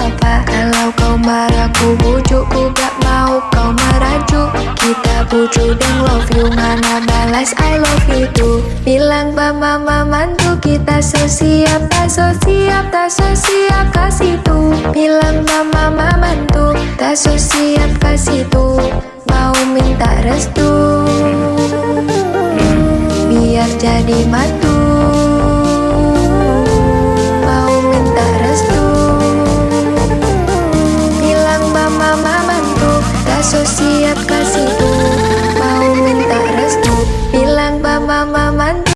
apa? Kalau kau marah ku bujuk, ku gak mau kau merajuk. Kita bujuk dan love you, mana balas I love you too. Bilang ba mama mantu, kita so siap, tak so siap, tak so siap kasih tuh. Bilang ba mama mantu, tak so siap kasih tuh. Mau minta restu biar jadi mantu.